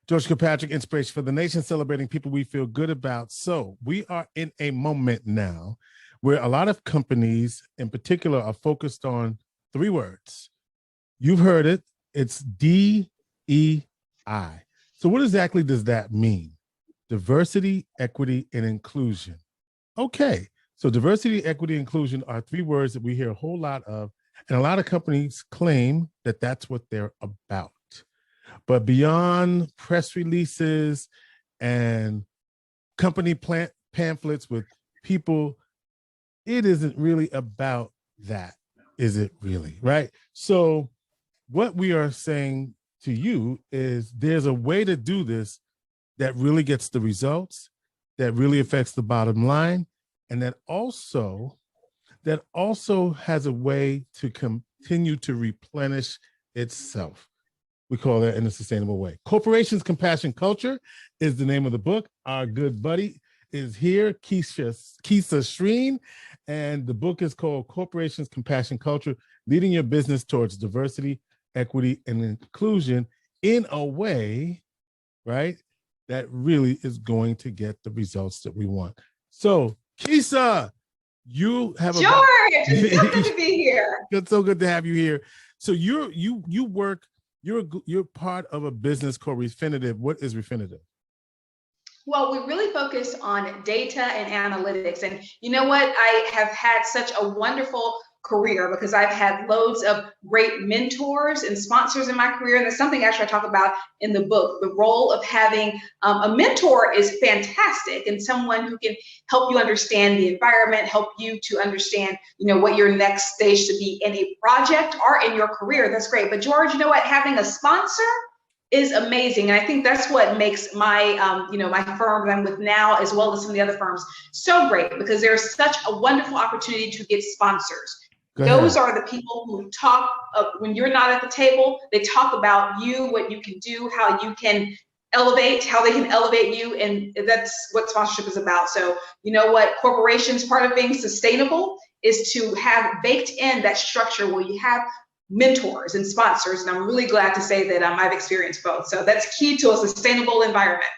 George Kilpatrick, Inspiration for the Nation, celebrating people we feel good about. So we are in a moment now where a lot of companies in particular are focused on three words. You've heard it. It's DEI. So what exactly does that mean? Diversity, equity, and inclusion. Okay. So diversity, equity, inclusion are three words that we hear a whole lot of, and a lot of companies claim that that's what they're about. But beyond press releases and company pamphlets with people, it isn't really about that, is it really, right? So what we are saying to you is there's a way to do this that really gets the results, that really affects the bottom line, and that also has a way to continue to replenish itself. We call that in a sustainable way. Corporations, Compassion, Culture is the name of the book. Our good buddy is here, Keesa Schreane, and the book is called Corporations, Compassion, Culture, Leading Your Business Towards Diversity, Equity, and Inclusion in a way, right, that really is going to get the results that we want. So, Keesa, you have George, it's so good to be here. It's so good to have you here. So you're part of a business called Refinitiv. What is Refinitiv? Well, we really focus on data and analytics. And you know what? I have had such a wonderful career because I've had loads of great mentors and sponsors in my career. And there's something actually I talk about in the book. The role of having a mentor is fantastic, and someone who can help you understand the environment, help you to understand, what your next stage should be in a project or in your career. That's great. But George, you know what? Having a sponsor is amazing. And I think that's what makes my, my firm that I'm with now, as well as some of the other firms, so great, because there's such a wonderful opportunity to get sponsors. Those are the people who talk when you're not at the table. They talk about you, what you can do, how you can elevate, how they can elevate you. And that's what sponsorship is about. So, you know what, corporations, part of being sustainable is to have baked in that structure where you have mentors and sponsors. And I'm really glad to say that I've experienced both. So that's key to a sustainable environment.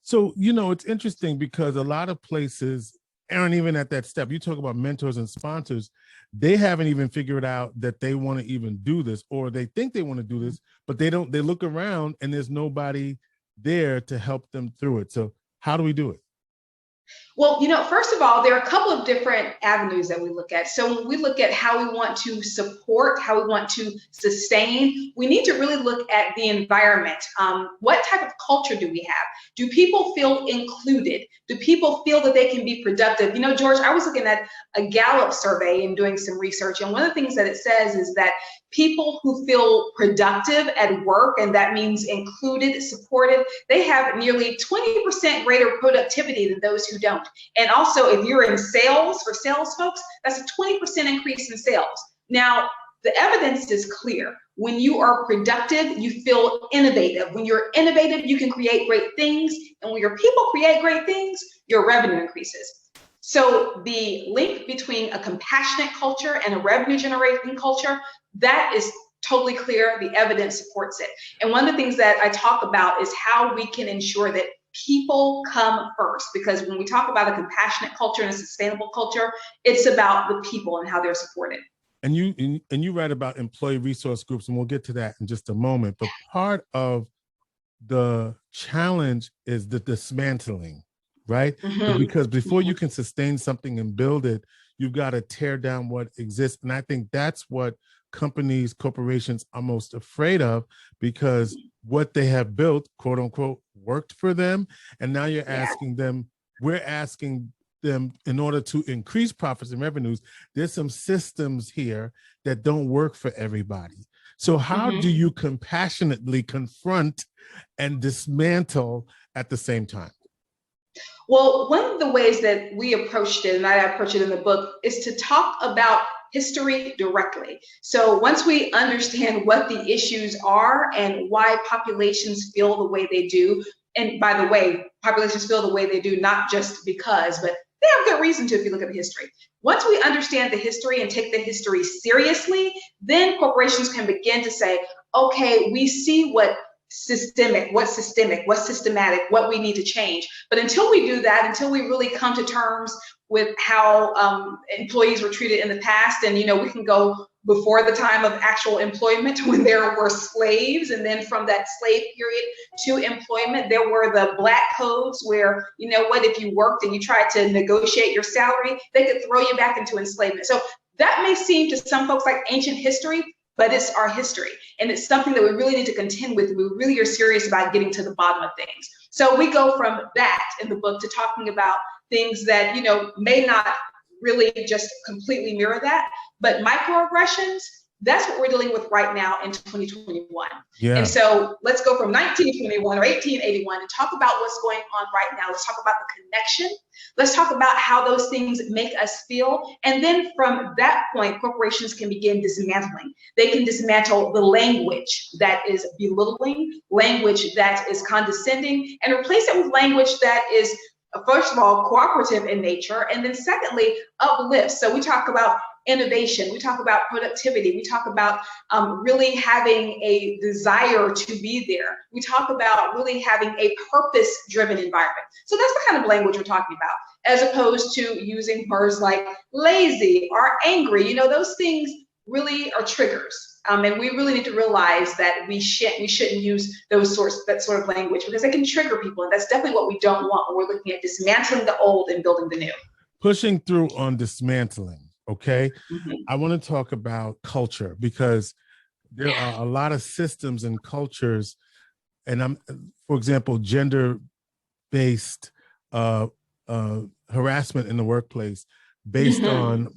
So, it's interesting because a lot of places aren't even at that step. You talk about mentors and sponsors. They haven't even figured out that they want to even do this, or they think they want to do this, but they don't. They look around and there's nobody there to help them through it. So how do we do it? Well, first of all, there are a couple of different avenues that we look at. So when we look at how we want to support, how we want to sustain, we need to really look at the environment. What type of culture do we have? Do people feel included? Do people feel that they can be productive? George, I was looking at a Gallup survey and doing some research, and one of the things that it says is that people who feel productive at work, and that means included, supported, they have nearly 20% greater productivity than those who don't. And also, if you're in sales, for sales folks, that's a 20% increase in sales. Now, the evidence is clear. When you are productive, you feel innovative. When you're innovative, you can create great things. And when your people create great things, your revenue increases. So the link between a compassionate culture and a revenue generating culture, that is totally clear. The evidence supports it. And one of the things that I talk about is how we can ensure that people come first, because when we talk about a compassionate culture and a sustainable culture, it's about the people and how they're supported. And you write about employee resource groups, and we'll get to that in just a moment. But part of the challenge is the dismantling, right? Mm-hmm. Because before you can sustain something and build it, you've got to tear down what exists. And I think that's what corporations are most afraid of, because what they have built, quote unquote, worked for them. And now you're asking them, we're asking them, in order to increase profits and revenues, there's some systems here that don't work for everybody. So how do you compassionately confront and dismantle at the same time? Well, one of the ways that we approached it, and I approach it in the book, is to talk about history directly. So once we understand what the issues are and why populations feel the way they do, and by the way, populations feel the way they do, not just because, but they have good reason to if you look at the history. Once we understand the history and take the history seriously, then corporations can begin to say, okay, we see what systemic, what's systematic, what we need to change. But until we do that, until we really come to terms with how employees were treated in the past, and we can go before the time of actual employment when there were slaves, and then from that slave period to employment, there were the black codes where, if you worked and you tried to negotiate your salary, they could throw you back into enslavement. So that may seem to some folks like ancient history, but it's our history. And it's something that we really need to contend with. We really are serious about getting to the bottom of things. So we go from that in the book to talking about things that, may not really just completely mirror that, but microaggressions, that's what we're dealing with right now in 2021. Yeah. And so let's go from 1921 or 1881 and talk about what's going on right now. Let's talk about the connection. Let's talk about how those things make us feel. And then from that point, corporations can begin dismantling. They can dismantle the language that is belittling, language that is condescending, and replace it with language that is, first of all, cooperative in nature, and then secondly, uplift. So we talk about innovation, we talk about productivity, we talk about really having a desire to be there. We talk about really having a purpose-driven environment. So that's the kind of language we're talking about, as opposed to using words like lazy or angry. Those things really are triggers. And we really need to realize that we shouldn't use that sort of language, because it can trigger people. And that's definitely what we don't want when we're looking at dismantling the old and building the new. Pushing through on dismantling. Okay. Mm-hmm. I want to talk about culture, because there are a lot of systems and cultures, and for example, gender-based harassment in the workplace based on,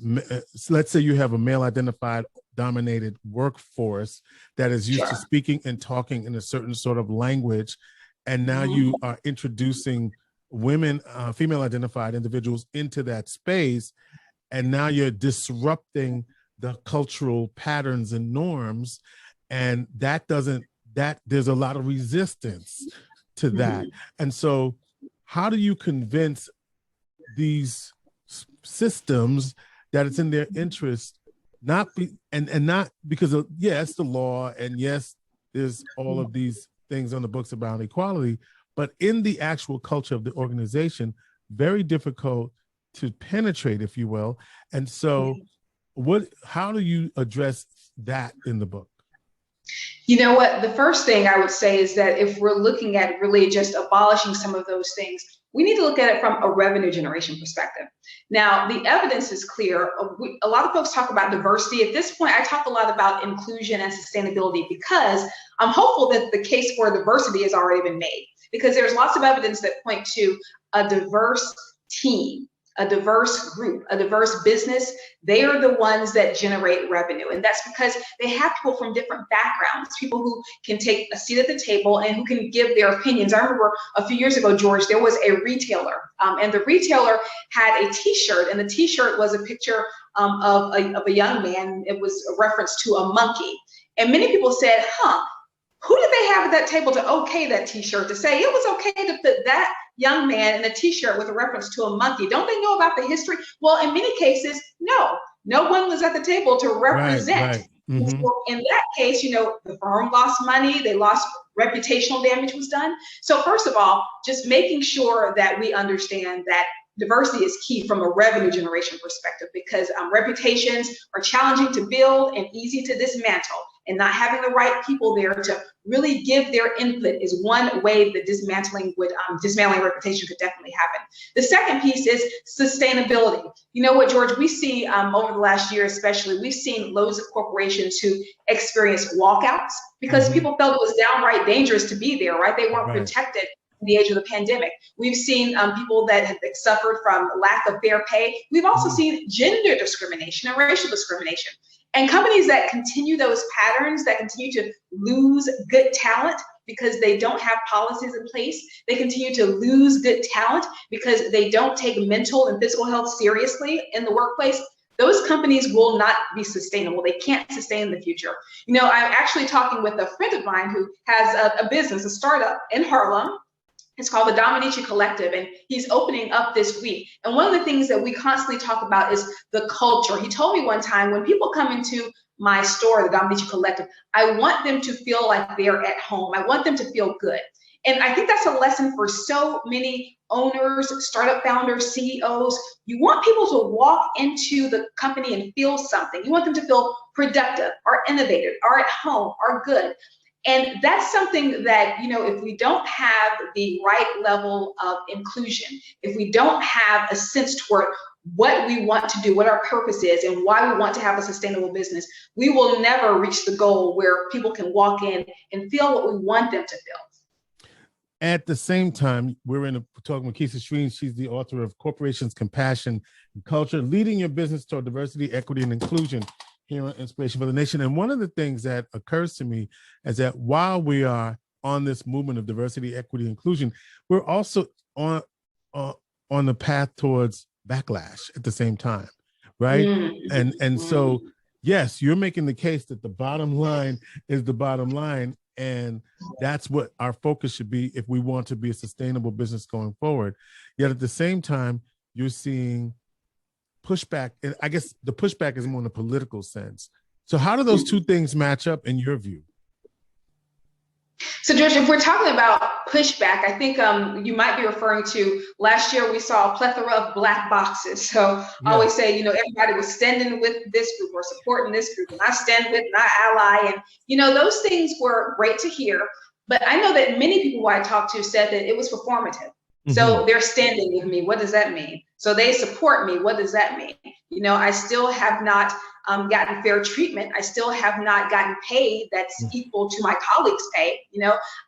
let's say you have a male-identified dominated workforce that is used to speaking and talking in a certain sort of language, and now you are introducing women, female-identified individuals into that space, and now you're disrupting the cultural patterns and norms, and there's a lot of resistance to that. And so how do you convince these systems that it's in their interest, not because of, yes, the law, and yes, there's all of these things on the books about equality, but in the actual culture of the organization, very difficult to penetrate, if you will. And so how do you address that in the book? You know what? The first thing I would say is that if we're looking at really just abolishing some of those things, we need to look at it from a revenue generation perspective. Now, the evidence is clear. A lot of folks talk about diversity. At this point, I talk a lot about inclusion and sustainability, because I'm hopeful that the case for diversity has already been made, because there's lots of evidence that point to a diverse team, a diverse group, a diverse business. They are the ones that generate revenue. And that's because they have people from different backgrounds, people who can take a seat at the table and who can give their opinions. I remember a few years ago, George, there was a retailer, and the retailer had a t-shirt, and the t-shirt was a picture of a young man. It was a reference to a monkey. And many people said, who did they have at that table to okay that t-shirt, to say it was okay to put that young man in a t-shirt with a reference to a monkey? Don't they know about the history? Well, in many cases, no one was at the table to represent. Right. Mm-hmm. So in that case, the firm lost money, they lost, reputational damage was done. So first of all, just making sure that we understand that diversity is key from a revenue generation perspective, because reputations are challenging to build and easy to dismantle. And not having the right people there to really give their input is one way that dismantling reputation could definitely happen. The second piece is sustainability. You know what, George, we see over the last year especially, we've seen loads of corporations who experience walkouts because people felt it was downright dangerous to be there, right? They weren't protected in the age of the pandemic. We've seen people that have suffered from lack of fair pay. We've also seen gender discrimination and racial discrimination. And companies that continue those patterns, that continue to lose good talent because they don't have policies in place, they continue to lose good talent because they don't take mental and physical health seriously in the workplace, those companies will not be sustainable. They can't sustain in the future. I'm actually talking with a friend of mine who has a business, a startup in Harlem, It's called the Dominici Collective, and he's opening up this week. And one of the things that we constantly talk about is the culture. He told me one time, when people come into my store, the Dominici Collective, I want them to feel like they're at home. I want them to feel good. And I think that's a lesson for so many owners, startup founders, CEOs. You want people to walk into the company and feel something. You want them to feel productive, or innovative, or at home, or good. And that's something that, if we don't have the right level of inclusion, if we don't have a sense toward what we want to do, what our purpose is, and why we want to have a sustainable business, we will never reach the goal where people can walk in and feel what we want them to feel. At the same time, we're talking with Keesa Schreane. She's the author of Corporations, Compassion, and Culture, Leading Your Business Toward Diversity, Equity, and Inclusion, here on Inspiration for the Nation. And one of the things that occurs to me is that while we are on this movement of diversity, equity, inclusion, we're also on the path towards backlash at the same time, right? And so, yes, you're making the case that the bottom line is the bottom line, and that's what our focus should be if we want to be a sustainable business going forward. Yet at the same time, you're seeing pushback, and I guess the pushback is more in a political sense. So how do those two things match up in your view? So, George, if we're talking about pushback, I think you might be referring to last year we saw a plethora of black boxes. So I always say, everybody was standing with this group or supporting this group, and I stand with and I ally. And, those things were great to hear. But I know that many people who I talked to said that it was performative. So they're standing with me. What does that mean? So they support me. What does that mean? I still have not gotten fair treatment. I still have not gotten paid that's equal to my colleagues' pay.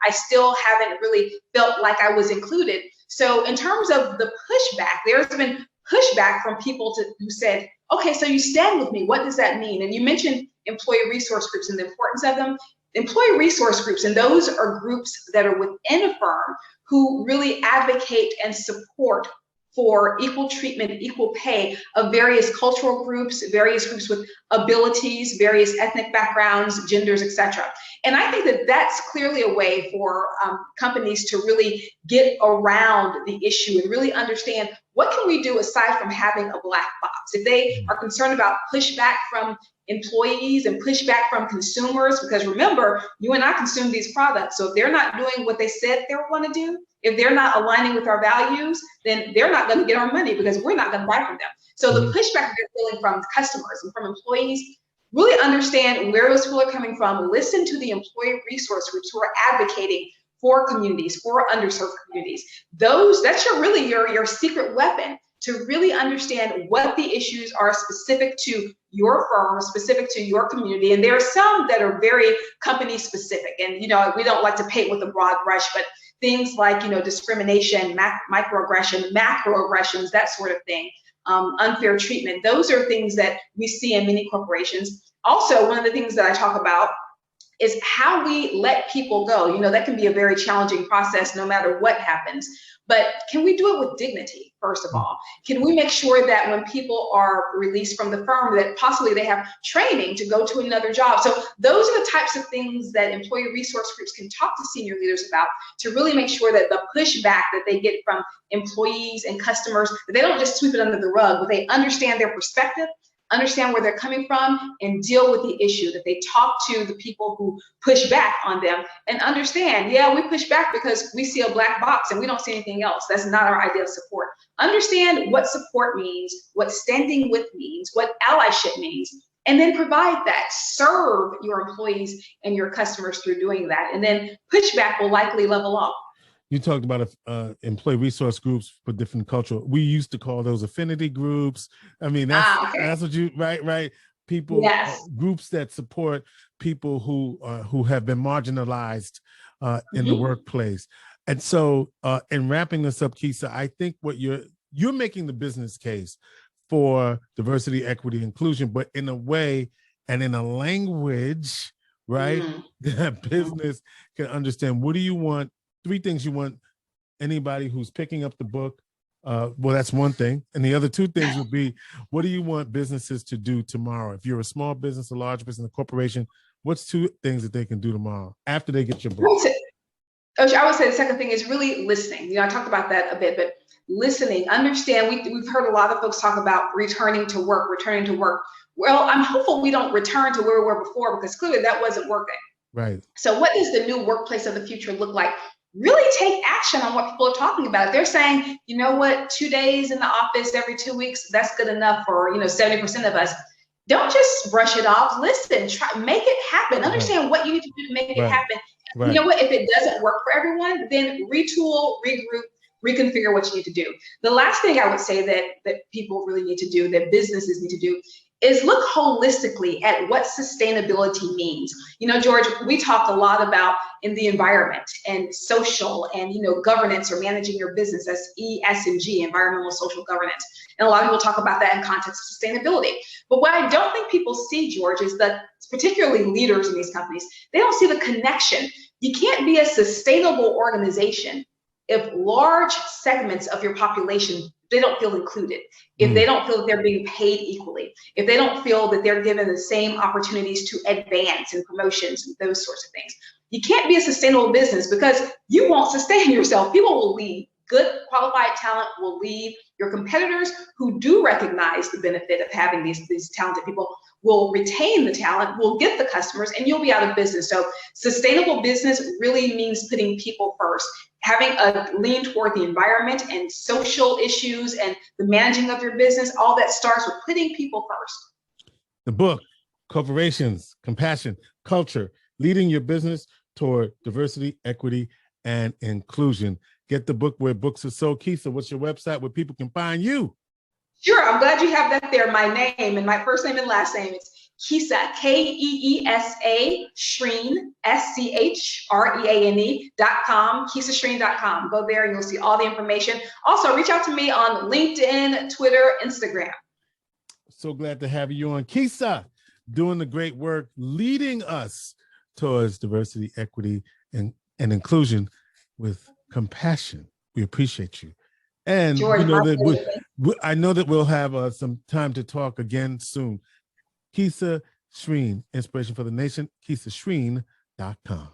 I still haven't really felt like I was included. So in terms of the pushback, there's been pushback from people who said, okay, so you stand with me. What does that mean? And you mentioned employee resource groups and the importance of them. Employee resource groups, and those are groups that are within a firm who really advocate and support for equal treatment, equal pay of various cultural groups, various groups with abilities, various ethnic backgrounds, genders, etc. And I think that that's clearly a way for companies to really get around the issue and really understand what can we do aside from having a black box. If they are concerned about pushback from employees and pushback from consumers, because remember, you and I consume these products. So if they're not doing what they said they want to do, if they're not aligning with our values, then they're not going to get our money because we're not going to buy from them. So the pushback they're feeling from customers and from employees, really understand where those people are coming from. Listen to the employee resource groups who are advocating for communities, for underserved communities. That's your secret weapon to really understand what the issues are specific to your firm, specific to your community. And there are some that are very company specific. And, we don't like to paint with a broad brush, but things like, discrimination, microaggression, macroaggressions, that sort of thing, unfair treatment. Those are things that we see in many corporations. Also, one of the things that I talk about is how we let people go. That can be a very challenging process no matter what happens. But can we do it with dignity, first of all? Can we make sure that when people are released from the firm, that possibly they have training to go to another job? So those are the types of things that employee resource groups can talk to senior leaders about to really make sure that the pushback that they get from employees and customers, that they don't just sweep it under the rug, but they understand their perspective, understand where they're coming from, and deal with the issue, that they talk to the people who push back on them and understand, we push back because we see a black box and we don't see anything else. That's not our idea of support. Understand what support means, what standing with means, what allyship means, and then provide that. Serve your employees and your customers through doing that. And then pushback will likely level off. You talked about employee resource groups for different cultural. We used to call those affinity groups. I mean, that's what you right. People, groups that support people who have been marginalized in the workplace. And so, in wrapping this up, Keesa, I think what you're making the business case for diversity, equity, inclusion, but in a way and in a language, right, that business can understand. What do you want? 3 things you want anybody who's picking up the book. Well, that's one thing. And the other 2 things would be, what do you want businesses to do tomorrow? If you're a small business, a large business, a corporation, what's 2 things that they can do tomorrow after they get your book? I would say the second thing is really listening. I talked about that a bit, but listening, understand. We've heard a lot of folks talk about returning to work, returning to work. Well, I'm hopeful we don't return to where we were before, because clearly that wasn't working. Right. So what does the new workplace of the future look like? Really take action on what people are talking about. If they're saying, you know what, 2 days in the office every 2 weeks, that's good enough for 70% of us. Don't just brush it off. Listen, try, make it happen. Understand what you need to do to make it happen. Right. You know what? If it doesn't work for everyone, then retool, regroup, reconfigure what you need to do. The last thing I would say that people really need to do, that businesses need to do, is look holistically at what sustainability means. George, we talked a lot about in the environment and social and governance, or managing your business. That's ESG, environmental social governance. And a lot of people talk about that in context of sustainability. But what I don't think people see, George, is that particularly leaders in these companies, they don't see the connection. You can't be a sustainable organization if large segments of your population, they don't feel included, if they don't feel that they're being paid equally, if they don't feel that they're given the same opportunities to advance and promotions and those sorts of things. You can't be a sustainable business, because you won't sustain yourself. People will leave. Good qualified talent will leave. Your competitors who do recognize the benefit of having these talented people will retain the talent, will get the customers, and you'll be out of business. So sustainable business really means putting people first, having a lean toward the environment and social issues and the managing of your business. All that starts with putting people first. The book, Corporations, Compassion, Culture, Leading Your Business Toward Diversity, Equity, and Inclusion. Get the book where books are sold. Keesa, what's your website where people can find you? Sure, I'm glad you have that there. My name and my first name and last name is Keesa, Keesa Schreane, SCHREANE.com, KeesaSchreane.com. Go there and you'll see all the information. Also, reach out to me on LinkedIn, Twitter, Instagram. So glad to have you on. Keesa, doing the great work, leading us towards diversity, equity, and inclusion with compassion. We appreciate you. And George, I know that we'll have some time to talk again soon. Keesa Schreane, Inspiration for the Nation, KeesaSchreane.com.